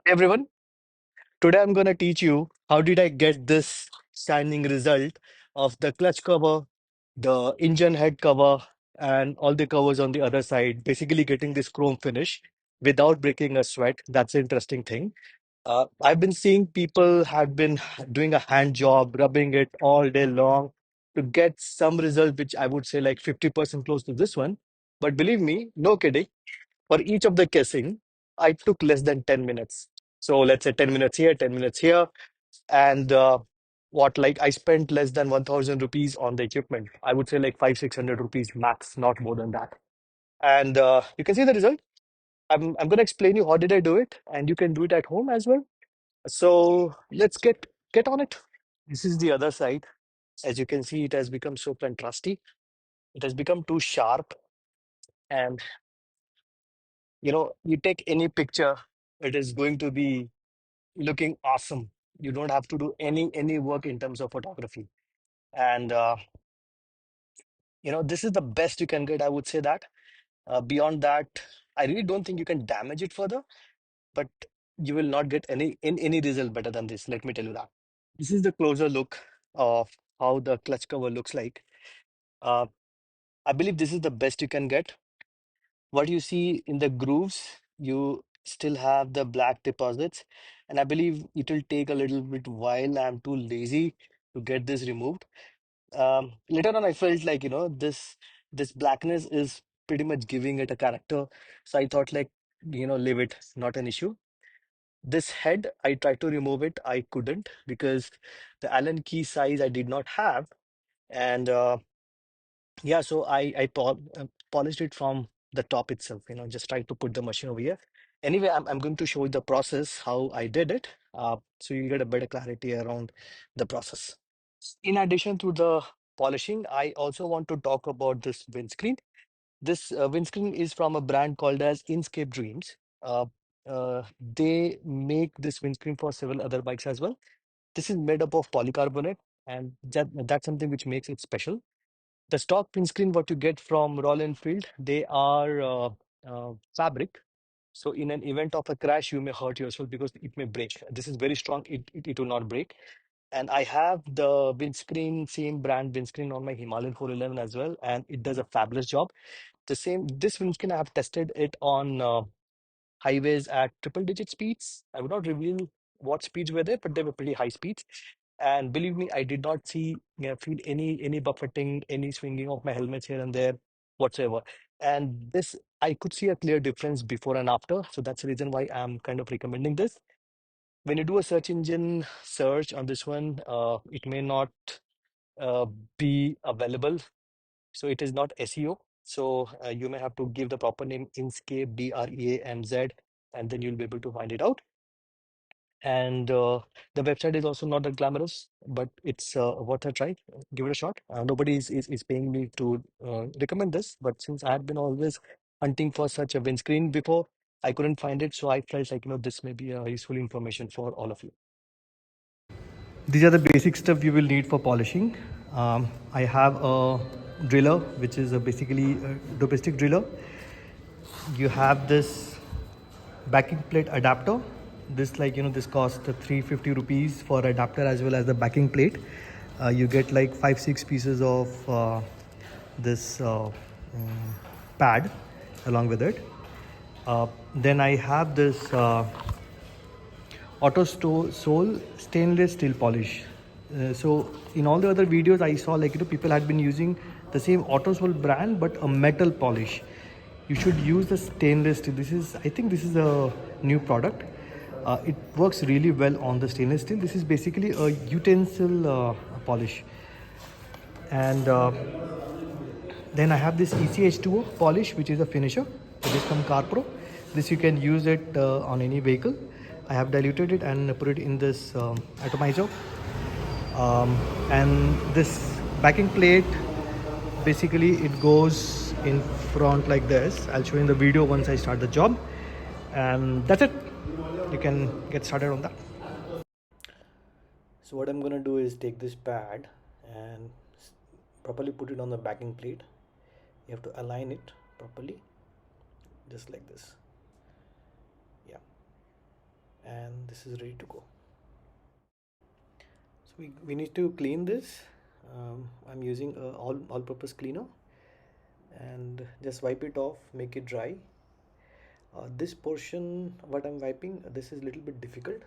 Everyone, today I'm going to teach you how did I get this shining result of the clutch cover, the engine head cover, and all the covers on the other side, basically getting this chrome finish without breaking a sweat. That's the interesting thing. I've been seeing people have been doing a hand job, rubbing it all day long to get some result, which I would say like 50% close to this one. But believe me, no kidding. For each of the casing, I took less than 10 minutes. So let's say 10 minutes here, 10 minutes here. And like I spent less than 1,000 rupees on the equipment. I would say like 600 rupees max, not more than that. And you can see the result. I'm going to explain you how did I do it, and you can do it at home as well. So let's get on it. This is the other side. As you can see, it has become so contrasty. It has become too sharp, and you take any picture, it is going to be looking awesome. You don't have to do any work in terms of photography. And this is the best you can get. I would say that. Beyond that, I really don't think you can damage it further. But you will not get any result better than this. Let me tell you that. This is the closer look of how the clutch cover looks like. Uh, I believe this is the best you can get. What you see in the grooves, you still have the black deposits, and I believe it will take a little bit while. I'm too lazy to get this removed. Later on I felt like this blackness is pretty much giving it a character, so I thought like leave it, not an issue. This head, I tried to remove it, I couldn't because the Allen key size I did not have. And yeah, so I polished it from the top itself, just tried to put the machine over here. Anyway, I'm going to show you the process how I did it, so you get a better clarity around the process. In addition to the polishing, I also want to talk about this windscreen. This windscreen is from a brand called as Inscape Dreams. They make this windscreen for several other bikes as well. This is made up of polycarbonate, and that's something which makes it special. The stock windscreen, what you get from Royal Enfield, they are fabric. So in an event of a crash, you may hurt yourself because it may break. This is very strong. It will not break. And I have the windscreen, same brand windscreen on my Himalayan 411 as well, and it does a fabulous job. This windscreen, I have tested it on highways at triple digit speeds. I would not reveal what speeds were there, but they were pretty high speeds. And believe me, I did not feel any buffeting, any swinging of my helmets here and there whatsoever. And this, I could see a clear difference before and after. So that's the reason why I'm kind of recommending this. When you do a search engine search on this one, it may not uh, be available. So it is not SEO. So you may have to give the proper name Inkscape, DREAMZ, and then you'll be able to find it out. And the website is also not that glamorous, but it's worth a try. Give it a shot. Nobody is paying me to recommend this, but since I had been always hunting for such a windscreen before, I couldn't find it. So I felt like, this may be a useful information for all of you. These are the basic stuff you will need for polishing. I have a driller, which is basically a domestic driller. You have this backing plate adapter. This this cost 350 rupees for adapter as well as the backing plate. You get like 5-6 pieces of this pad along with it. Then I have this Autosol stainless steel polish. So in all the other videos I saw, like people had been using the same Autosol brand but a metal polish. You should use the stainless steel. I think this is a new product. It works really well on the stainless steel. This is basically a utensil polish. And then I have this ECH2O polish, which is a finisher. It is from Carpro. This you can use it on any vehicle. I have diluted it and put it in this atomizer. And this backing plate, basically it goes in front like this. I'll show you in the video once I start the job. And that's it. You can get started on that. So what I'm gonna do is take this pad and properly put it on the backing plate. You have to align it properly, just like this. Yeah. this is ready to go. So we need to clean this. I'm using a all-purpose cleaner, and just wipe it off, make it dry. This portion what I'm wiping, this is a little bit difficult.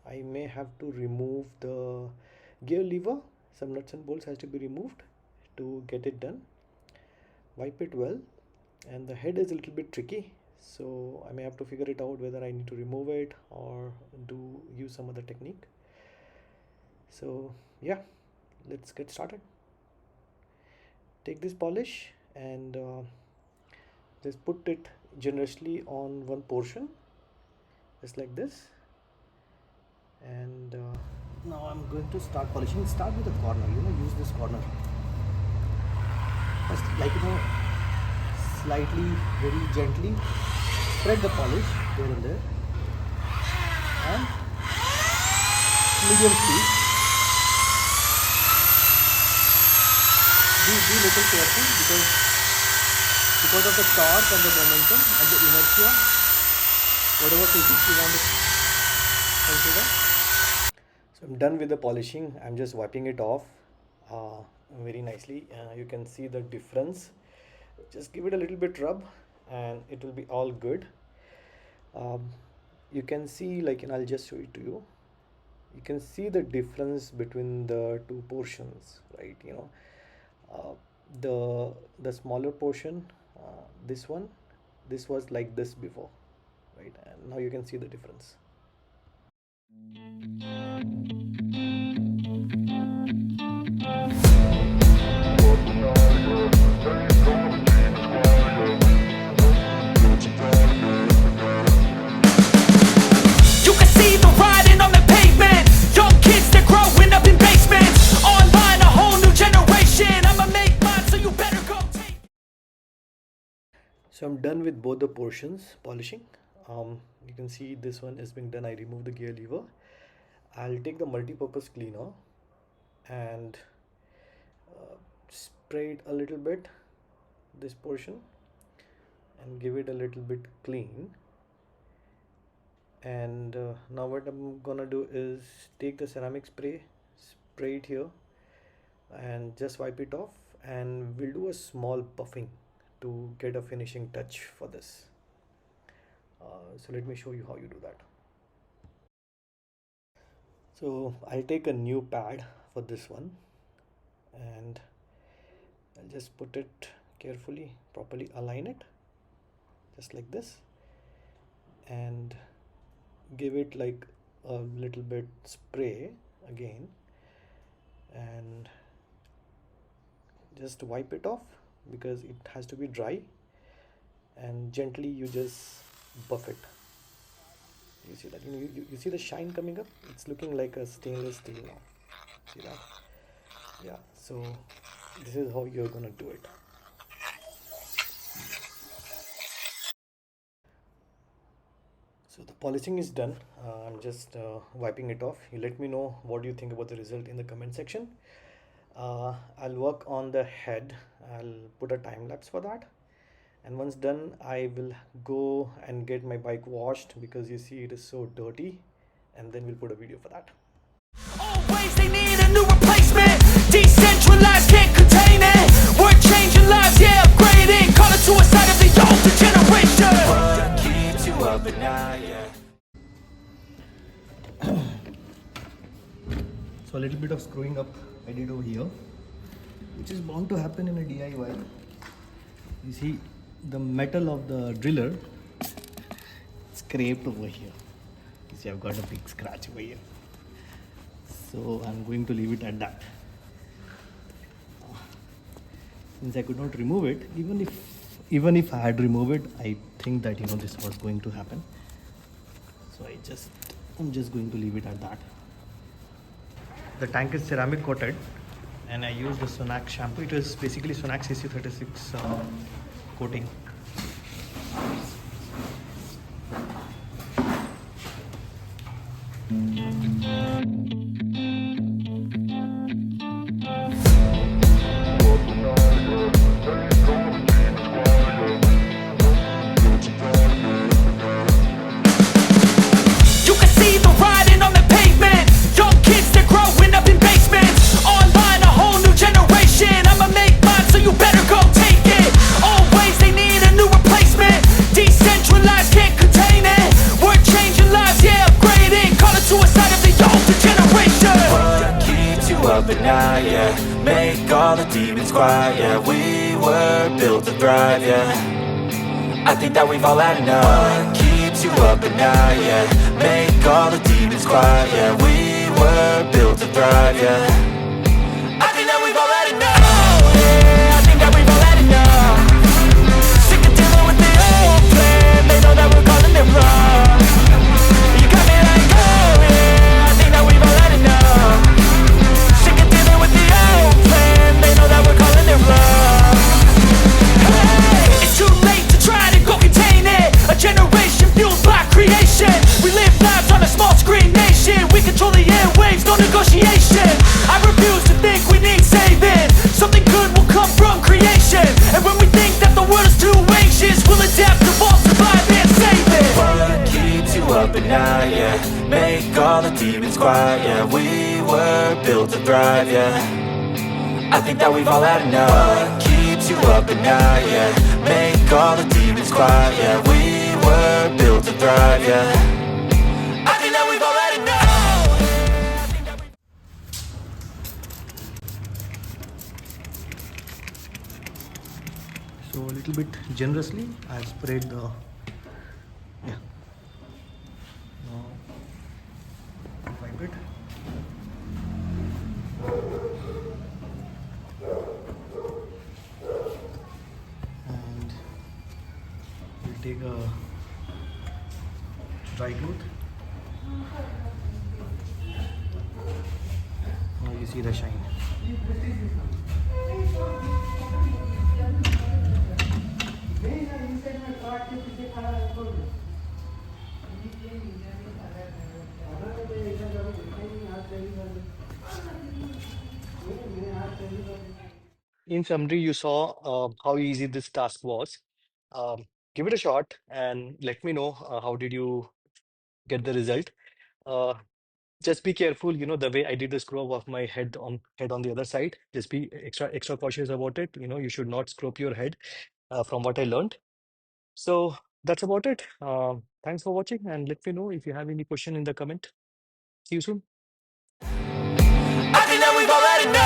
I may have to remove the gear lever. Some nuts and bolts has to be removed to get it done. Wipe it well, and the head is a little bit tricky, so I may have to figure it out whether I need to remove it or use some other technique. So yeah, let's get started. Take this polish and just put it generously on one portion, just like this. And now I'm going to start polishing. Start with the corner, use this corner. Just slightly, very gently spread the polish here and there, and medium speed. Be little careful because of the torque and the momentum and the inertia, whatever physics you want to consider. So I'm done with the polishing. I'm just wiping it off very nicely. You can see the difference. Just give it a little bit rub and it will be all good. You can see, and I'll just show it to you. You can see the difference between the two portions, right? The smaller portion, this was like this before, right? And now you can see the difference. So I'm done with both the portions polishing. You can see this one is being done. I removed the gear lever. I'll take the multi-purpose cleaner and spray it a little bit, this portion, and give it a little bit clean. And now what I'm gonna do is take the ceramic spray, spray it here, and just wipe it off, and we'll do a small buffing to get a finishing touch for this. So let me show you how you do that. So I'll take a new pad for this one, and I'll just put it carefully, properly align it, just like this, and give it like a little bit spray again, and just wipe it off because it has to be dry, and gently you just buff it. You see that? You see the shine coming up? It's looking like a stainless steel now. See that? Yeah, so this is how you're gonna do it. So the polishing is done. I'm just wiping it off. You let me know what you think about the result in the comment section. I'll work on the head. I'll put a time lapse for that, and once done I will go and get my bike washed because you see it is so dirty, and then we'll put a video for that. Always they need a new replacement. Decentralized, can't contain it. We're changing lives, yeah, upgrading. Call it suicide of the older generation. What keeps you up at night, yeah. So a little bit of screwing up I did over here, which is bound to happen in a DIY. You see the metal of the driller scraped over here. You see I've got a big scratch over here. So I'm going to leave it at that. Since I could not remove it, even if I had removed it, I think that this was going to happen. So I'm just going to leave it at that. The tank is ceramic coated, and I used the Sonax shampoo. It is basically Sonax CC36 coating. You can see the rise. night, yeah. Make all the demons quiet, yeah. We were built to thrive, yeah. I think that we've all had enough. What keeps you up at night, yeah. Make all the demons quiet, yeah. We were built to thrive, yeah. I think that we've all had enough. Yeah, I think that we've all had enough. Sick of dealing with the old plan. They know that we're calling it wrong. You got me like, oh yeah, I think that we've all had enough. Sick of dealing with the old plan. They know that we're calling it wrong. Hey, it's too late to try to go contain it. A generation fueled by creation. We live lives on a small screen nation. We control the airwaves, no negotiation. I refuse to think we need saving. Something good will come from creation. And when we think that the world is too anxious, we'll adapt, evolve, survive and save it. What keeps you up at night, yeah. Make all the demons quiet, yeah. We were built to thrive, yeah. I think that we've all had enough. What keeps you up at night, yeah. Make all the demons quiet, yeah. We were built to thrive, yeah. I think that we've all had enough. I think that we've So a little bit generously, I've sprayed the, yeah, now wipe it. And we'll take a dry cloth. Now you see the shine. In summary, you saw how easy this task was. Um, Give it a shot and let me know how did you get the result. Uh, just be careful, the way I did the scrub of my head on the other side. Just be extra cautious about it. You should not scrub your head from what I learned. So that's about it. Thanks for watching and let me know if you have any question in the comment. See you soon. I think that we've all had enough.